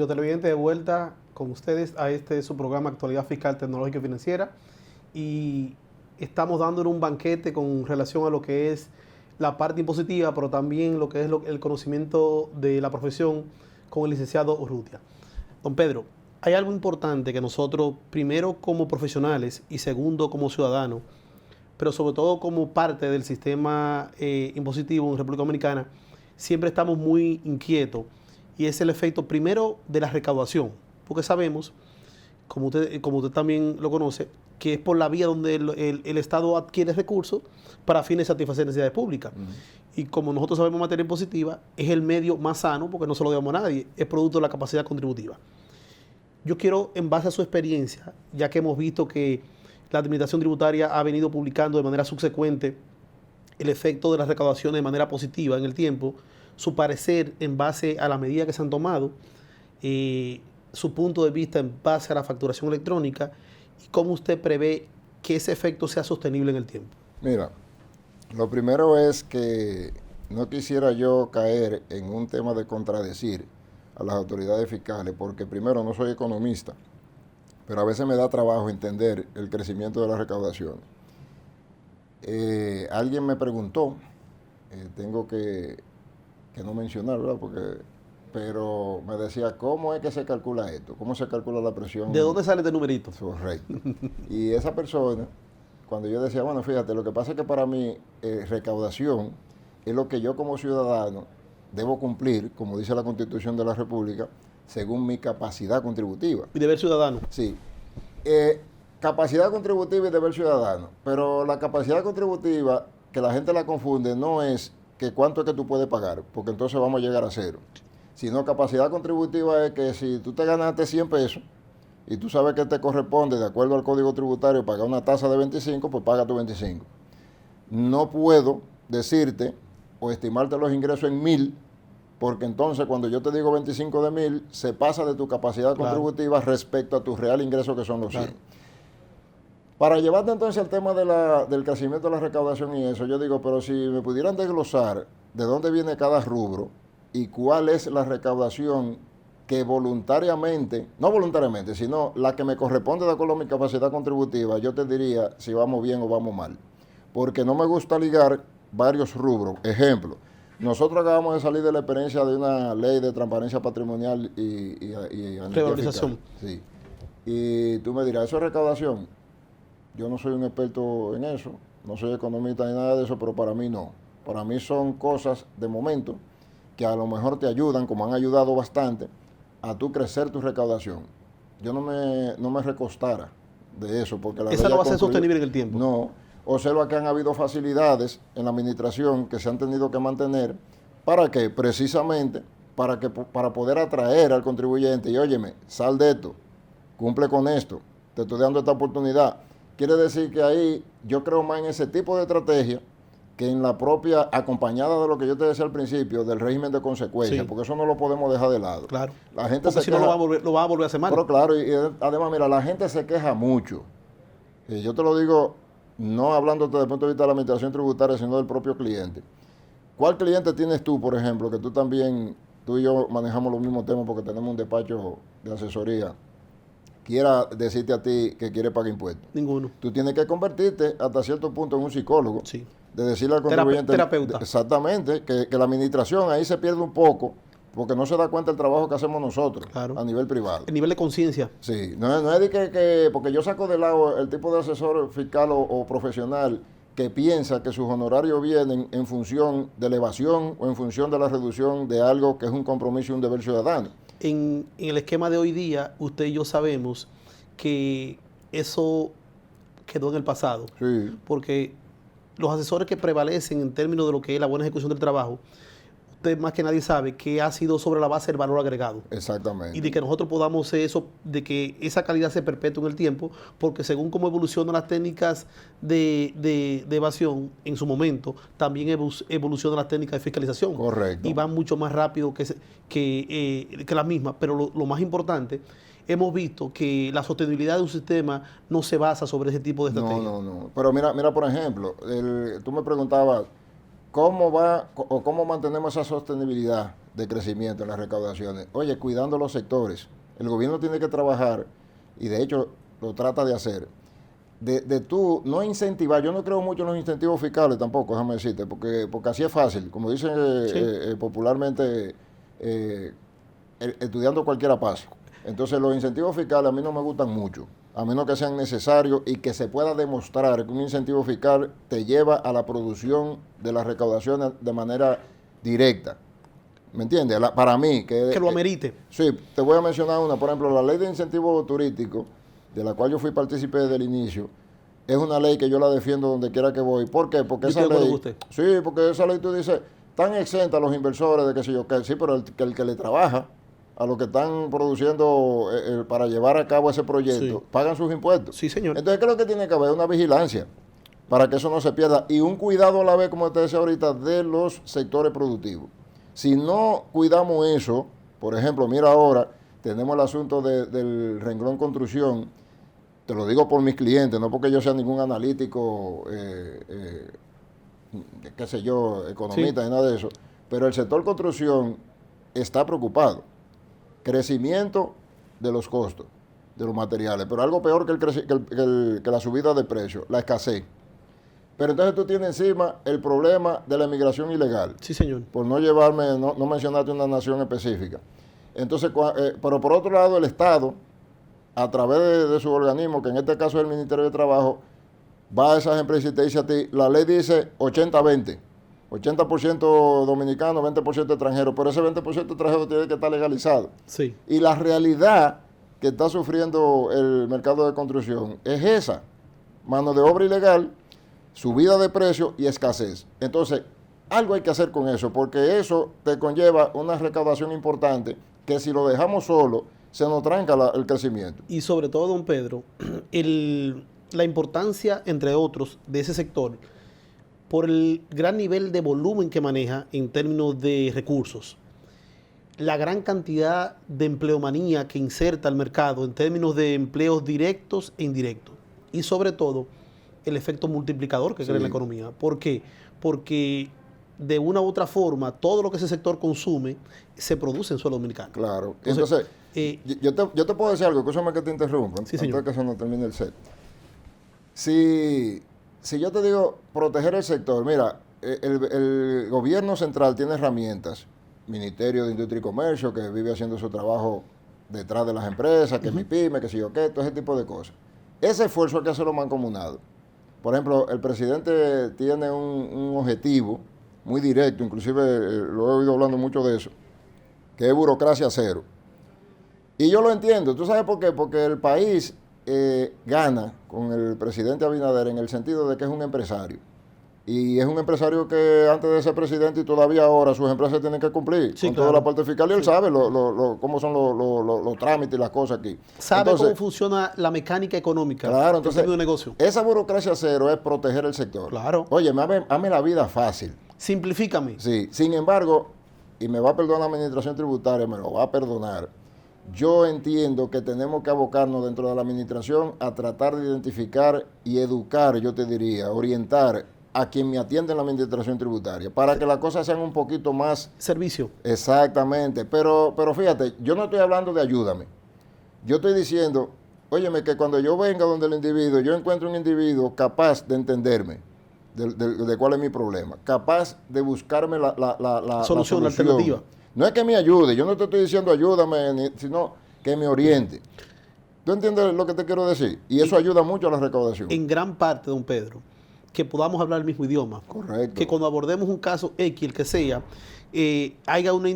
amigos televidentes, de vuelta con ustedes a su programa Actualidad Fiscal, Tecnológica y Financiera. Y estamos dándole un banquete con relación a lo que es la parte impositiva, pero también lo que es el conocimiento de la profesión con el licenciado Urrutia. Don Pedro, hay algo importante que nosotros, primero como profesionales y segundo como ciudadanos, pero sobre todo como parte del sistema impositivo en República Dominicana, siempre estamos muy inquietos, y es el efecto primero de la recaudación, porque sabemos, como usted también lo conoce, que es por la vía donde el Estado adquiere recursos para fines de satisfacer necesidades públicas. Y como nosotros sabemos en materia impositiva, es el medio más sano, porque no se lo debemos a nadie, es producto de la capacidad contributiva. Yo quiero, en base a su experiencia, ya que hemos visto que la Administración Tributaria ha venido publicando de manera subsecuente el efecto de las recaudaciones de manera positiva en el tiempo, su parecer en base a las medidas que se han tomado, su punto de vista en base a la facturación electrónica, y cómo usted prevé que ese efecto sea sostenible en el tiempo. Mira, lo primero es que no quisiera yo caer en un tema de contradecir a las autoridades fiscales, porque primero no soy economista, pero a veces me da trabajo entender el crecimiento de la recaudación. Alguien me preguntó, tengo que no mencionar, ¿verdad? Pero me decía, ¿cómo es que se calcula esto? ¿Cómo se calcula la presión? ¿De dónde sale este numerito? Correcto. Y esa persona, cuando yo decía, bueno, fíjate, lo que pasa es que para mí recaudación es lo que yo como ciudadano debo cumplir, como dice la Constitución de la República, según mi capacidad contributiva. ¿Y deber ciudadano? Sí. Capacidad contributiva y deber ciudadano. Pero la capacidad contributiva, que la gente la confunde, no es que cuánto es que tú puedes pagar, porque entonces vamos a llegar a cero. Sino capacidad contributiva es que si tú te ganaste 100 pesos y tú sabes que te corresponde, de acuerdo al Código Tributario, pagar una tasa de 25, pues paga tu 25. No puedo decirte o estimarte los ingresos en 1,000, porque entonces cuando yo te digo 25 de 1,000, se pasa de tu capacidad contributiva respecto a tu real ingreso, que son los 100. Para llevarte entonces al tema del crecimiento de la recaudación y eso, yo digo, pero si me pudieran desglosar de dónde viene cada rubro y cuál es la recaudación que voluntariamente, no voluntariamente, sino la que me corresponde de acuerdo a mi capacidad contributiva, yo te diría si vamos bien o vamos mal. Porque no me gusta ligar varios rubros. Ejemplo, nosotros acabamos de salir de la experiencia de una ley de transparencia patrimonial y revalorización. Sí. Y tú me dirás, ¿eso es recaudación? Yo no soy un experto en eso, no soy economista ni nada de eso, pero para mí no. Para mí son cosas de momento que a lo mejor te ayudan, como han ayudado bastante, a tú crecer tu recaudación. Yo no me recostara de eso, porque la ¿esa no va a ser sostenible en el tiempo? No. Observa que han habido facilidades en la administración que se han tenido que mantener. ¿Para qué? Precisamente para poder atraer al contribuyente y, óyeme, sal de esto, cumple con esto, te estoy dando esta oportunidad. Quiere decir que ahí yo creo más en ese tipo de estrategia que en la propia, acompañada de lo que yo te decía al principio, del régimen de consecuencias, porque eso no lo podemos dejar de lado. Claro. La gente porque si no lo va a volver a hacer mal. Pero claro, y además, mira, la gente se queja mucho. Y yo te lo digo, no hablándote desde el punto de vista de la administración tributaria, sino del propio cliente. ¿Cuál cliente tienes tú, por ejemplo, que tú y yo manejamos los mismos temas porque tenemos un despacho de asesoría, quiera decirte a ti que quiere pagar impuestos? Ninguno. Tú tienes que convertirte hasta cierto punto en un psicólogo. Sí. De decirle al contribuyente. Terapeuta. Exactamente, que la administración ahí se pierde un poco, porque no se da cuenta del trabajo que hacemos nosotros a nivel privado. El nivel de conciencia. Sí, no es de que porque yo saco de lado el tipo de asesor fiscal o profesional que piensa que sus honorarios vienen en función de la evasión o en función de la reducción de algo que es un compromiso y un deber ciudadano. En el esquema de hoy día, usted y yo sabemos que eso quedó en el pasado. Sí. Porque los asesores que prevalecen en términos de lo que es la buena ejecución del trabajo, usted más que nadie sabe que ha sido sobre la base del valor agregado. Exactamente. Y de que nosotros podamos hacer eso, de que esa calidad se perpetúe en el tiempo, porque según cómo evolucionan las técnicas de evasión en su momento, también evolucionan las técnicas de fiscalización. Correcto. Y van mucho más rápido que las mismas. Pero lo más importante, hemos visto que la sostenibilidad de un sistema no se basa sobre ese tipo de estrategias. No. Pero mira por ejemplo, tú me preguntabas, ¿cómo mantenemos esa sostenibilidad de crecimiento en las recaudaciones. Oye, cuidando los sectores. El gobierno tiene que trabajar, y de hecho lo trata de hacer, de tú no incentivar. Yo no creo mucho en los incentivos fiscales tampoco, déjame decirte, porque así es fácil, como dicen popularmente, estudiando cualquiera pasa. Entonces los incentivos fiscales a mí no me gustan mucho, a menos que sean necesarios y que se pueda demostrar que un incentivo fiscal te lleva a la producción de las recaudaciones de manera directa. ¿Me entiendes? Para mí. Que lo amerite. Sí, te voy a mencionar una. Por ejemplo, la ley de incentivo turístico, de la cual yo fui partícipe desde el inicio, es una ley que yo la defiendo donde quiera que voy. ¿Por qué? Porque esa ley... Usted. Sí, porque esa ley tú dices, están exentas los inversores de qué sé yo qué. Sí, pero el que le trabaja a los que están produciendo para llevar a cabo ese proyecto, sí, pagan sus impuestos. Sí, señor. Entonces, ¿qué es lo que tiene que haber? Una vigilancia para que eso no se pierda y un cuidado a la vez, como te decía ahorita, de los sectores productivos. Si no cuidamos eso, por ejemplo, mira ahora, tenemos el asunto del renglón construcción, te lo digo por mis clientes, no porque yo sea ningún analítico, qué sé yo, economista, ni nada de eso, pero el sector construcción está preocupado. Crecimiento de los costos de los materiales, pero algo peor que la subida de precios, la escasez. Pero entonces tú tienes encima el problema de la inmigración ilegal. Sí, señor. Por no llevarme, no mencionarte una nación específica. Entonces, pero por otro lado, el Estado, a través de su organismo, que en este caso es el Ministerio de Trabajo, va a esas empresas y te dice a ti, la ley dice 80-20. 80% dominicano, 20% extranjero, pero ese 20% extranjero tiene que estar legalizado. Sí. Y la realidad que está sufriendo el mercado de construcción es esa, mano de obra ilegal, subida de precios y escasez. Entonces, algo hay que hacer con eso, porque eso te conlleva una recaudación importante que si lo dejamos solo, se nos tranca el crecimiento. Y sobre todo, don Pedro, la importancia, entre otros, de ese sector, por el gran nivel de volumen que maneja en términos de recursos, la gran cantidad de empleomanía que inserta al mercado en términos de empleos directos e indirectos, y sobre todo, el efecto multiplicador que crea en la economía. ¿Por qué? Porque de una u otra forma, todo lo que ese sector consume se produce en suelo dominicano. Claro. Entonces yo te puedo decir algo, escúchame que te interrumpa, sí, antes de que se nos termine el set. Si yo te digo proteger el sector, mira, el gobierno central tiene herramientas, Ministerio de Industria y Comercio, que vive haciendo su trabajo detrás de las empresas, que MIPYME, que sé yo qué, todo ese tipo de cosas. Ese esfuerzo hay que hacerlo mancomunado. Por ejemplo, el presidente tiene un objetivo muy directo, inclusive lo he oído hablando mucho de eso, que es burocracia cero. Y yo lo entiendo. ¿Tú sabes por qué? Porque el país gana con el presidente Abinader en el sentido de que es un empresario. Y es un empresario que antes de ser presidente y todavía ahora sus empresas tienen que cumplir con toda la parte fiscal y él sabe cómo son los trámites y las cosas aquí. Sabe cómo funciona la mecánica económica. Claro, entonces de negocio. Esa burocracia cero es proteger el sector. Claro. Oye, hazme la vida fácil. Simplifícame. Sí, sin embargo, y me va a perdonar la administración tributaria, me lo va a perdonar, yo entiendo que tenemos que abocarnos dentro de la administración a tratar de identificar y educar, yo te diría, orientar a quien me atiende en la administración tributaria, para que las cosas sean un poquito más... Servicio. Exactamente, pero fíjate, yo no estoy hablando de ayúdame. Yo estoy diciendo, óyeme, que cuando yo venga donde el individuo, yo encuentro un individuo capaz de entenderme, de cuál es mi problema, capaz de buscarme la solución, la alternativa. No es que me ayude, yo no te estoy diciendo ayúdame, sino que me oriente. ¿Tú entiendes lo que te quiero decir? Y eso ayuda mucho a la recaudación. En gran parte, don Pedro, que podamos hablar el mismo idioma. Correcto. Que cuando abordemos un caso X, el que sea, haya una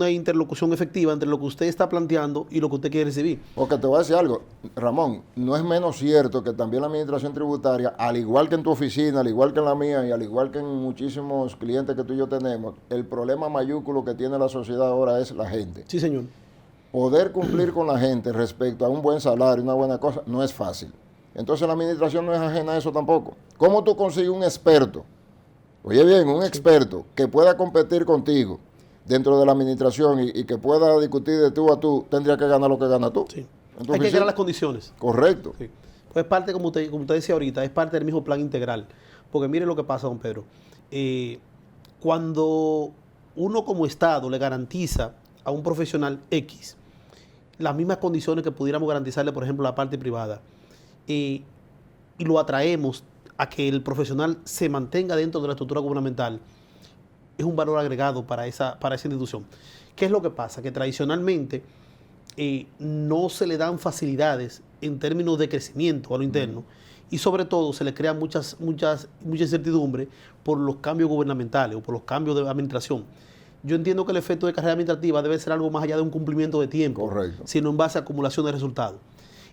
interlocución efectiva entre lo que usted está planteando y lo que usted quiere recibir. Porque te voy a decir algo, Ramón, no es menos cierto que también la administración tributaria, al igual que en tu oficina, al igual que en la mía y al igual que en muchísimos clientes que tú y yo tenemos, el problema mayúsculo que tiene la sociedad ahora es la gente. Sí, señor. Poder cumplir con la gente respecto a un buen salario, una buena cosa, no es fácil. Entonces la administración no es ajena a eso tampoco. ¿Cómo tú consigues un experto? Oye bien, un experto que pueda competir contigo dentro de la administración y que pueda discutir de tú a tú, tendría que ganar lo que ganas tú. Sí. Hay que crear las condiciones. Correcto. Sí. Pues es parte, como usted decía ahorita, es parte del mismo plan integral. Porque mire lo que pasa, don Pedro. Cuando uno como Estado le garantiza a un profesional X las mismas condiciones que pudiéramos garantizarle, por ejemplo, a la parte privada, y lo atraemos a que el profesional se mantenga dentro de la estructura gubernamental, es un valor agregado para esa institución. ¿Qué es lo que pasa? Que tradicionalmente no se le dan facilidades en términos de crecimiento a lo interno, y sobre todo se le crea mucha incertidumbre por los cambios gubernamentales o por los cambios de administración. Yo entiendo que el efecto de carrera administrativa debe ser algo más allá de un cumplimiento de tiempo, correcto, sino en base a acumulación de resultados.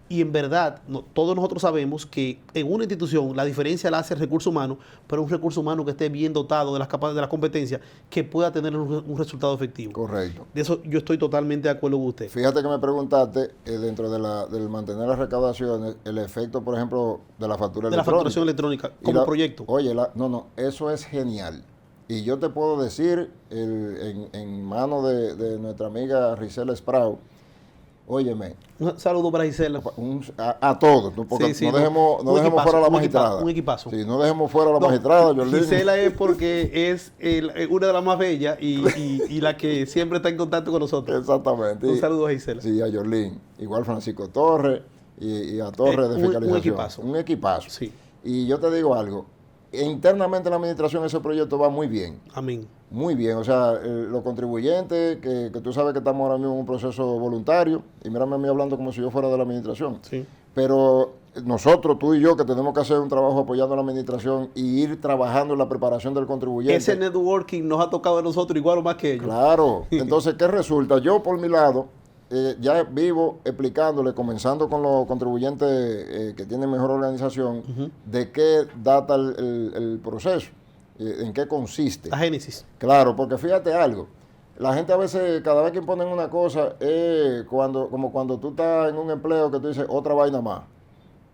Y en verdad, todos nosotros sabemos que en una institución la diferencia la hace el recurso humano, pero un recurso humano que esté bien dotado de las competencias, que pueda tener un resultado efectivo. Correcto. De eso yo estoy totalmente de acuerdo con usted. Fíjate que me preguntaste, dentro del mantener las recaudaciones, el efecto, por ejemplo, de la factura de electrónica. La facturación electrónica como proyecto. Oye, no, eso es genial. Y yo te puedo decir, en mano de nuestra amiga Rizela Sprout, óyeme. Un saludo para Gisela. A todos, porque no dejemos fuera a la magistrada. Un equipazo. Sí, no dejemos fuera a la magistrada, Jorlin. Gisela es porque es una de las más bellas y la que siempre está en contacto con nosotros. Exactamente. Un saludo a Gisela. Sí, a Jorlin. Igual Francisco Torres y a Torres de fiscalización. Un equipazo. Un equipazo. Sí. Y yo te digo algo. Internamente en la administración ese proyecto va muy bien. Amén. Muy bien, o sea, los contribuyentes, que tú sabes que estamos ahora mismo en un proceso voluntario, y mírame a mí hablando como si yo fuera de la administración. Sí. Pero nosotros, tú y yo, que tenemos que hacer un trabajo apoyando a la administración y ir trabajando en la preparación del contribuyente. Ese networking nos ha tocado a nosotros igual o más que ellos. Claro. Entonces, ¿qué resulta? Yo, por mi lado, ya vivo explicándole, comenzando con los contribuyentes que tienen mejor organización, de qué data el proceso, en qué consiste. La génesis. Claro, porque fíjate algo, la gente a veces, cada vez que imponen una cosa, como cuando tú estás en un empleo que tú dices otra vaina más,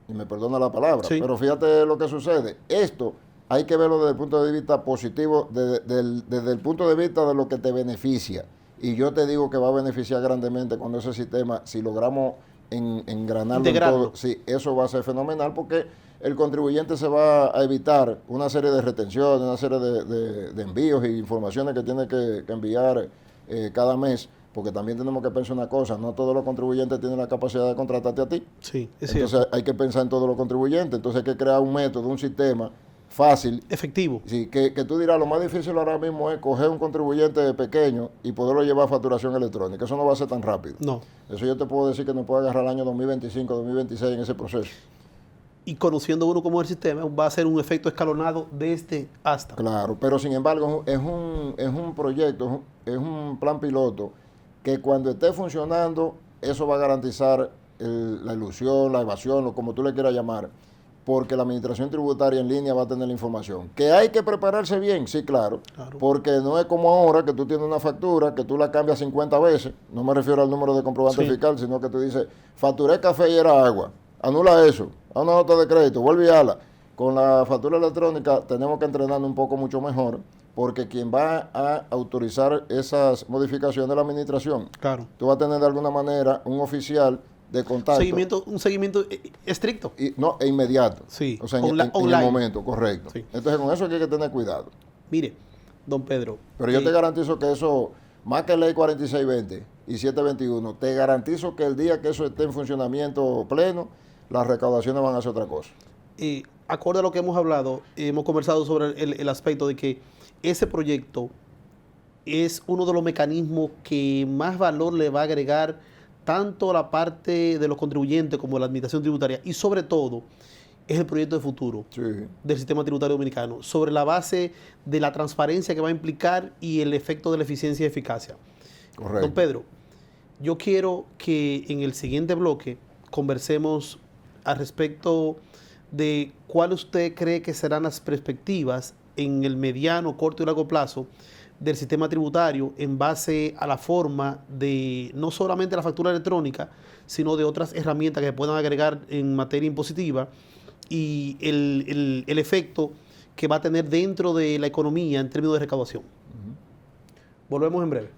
y me perdona la palabra, sí. Pero fíjate lo que sucede. Esto hay que verlo desde el punto de vista positivo, desde el punto de vista de lo que te beneficia. Y yo te digo que va a beneficiar grandemente cuando ese sistema, si logramos engranarlo en todo, sí, eso va a ser fenomenal, porque el contribuyente se va a evitar una serie de retenciones, una serie de envíos e informaciones que tiene que enviar cada mes, porque también tenemos que pensar una cosa, no todos los contribuyentes tienen la capacidad de contratarte a ti. Sí, es Entonces cierto. hay que pensar en todos los contribuyentes, entonces hay que crear un método, un sistema fácil. Efectivo. Sí, que tú dirás, lo más difícil ahora mismo es coger un contribuyente pequeño y poderlo llevar a facturación electrónica. Eso no va a ser tan rápido. No. Eso yo te puedo decir que nos puede agarrar el año 2025, 2026 en ese proceso. Y conociendo uno como el sistema, va a ser un efecto escalonado desde hasta. Claro, pero sin embargo es un proyecto, es un plan piloto que cuando esté funcionando, eso va a garantizar la ilusión, la evasión, o como tú le quieras llamar, porque la administración tributaria en línea va a tener la información. ¿Que hay que prepararse bien? Sí, claro. Porque no es como ahora que tú tienes una factura, que tú la cambias 50 veces, no me refiero al número de comprobante fiscal, sino que tú dices, facturé café y era agua, anula eso, a una nota de crédito, vuelve y hala. Con la factura electrónica tenemos que entrenarnos un poco mucho mejor, porque quien va a autorizar esas modificaciones es la administración. Claro. Tú vas a tener de alguna manera un oficial de contacto. Un seguimiento estricto. E inmediato. Sí. O sea, en el momento, correcto. Sí. Entonces, con eso hay que tener cuidado. Mire, don Pedro. Pero yo te garantizo que eso, más que ley 4620 y 721, te garantizo que el día que eso esté en funcionamiento pleno, las recaudaciones van a ser otra cosa. Acorde a lo que hemos hablado, hemos conversado sobre el aspecto de que ese proyecto es uno de los mecanismos que más valor le va a agregar tanto a la parte de los contribuyentes como a la administración tributaria, y sobre todo es el proyecto de futuro del sistema tributario dominicano, sobre la base de la transparencia que va a implicar y el efecto de la eficiencia y eficacia. Correcto. Don Pedro, yo quiero que en el siguiente bloque conversemos al respecto de cuál usted cree que serán las perspectivas en el mediano, corto y largo plazo del sistema tributario en base a la forma de no solamente la factura electrónica, sino de otras herramientas que se puedan agregar en materia impositiva y el efecto que va a tener dentro de la economía en términos de recaudación. Volvemos en breve.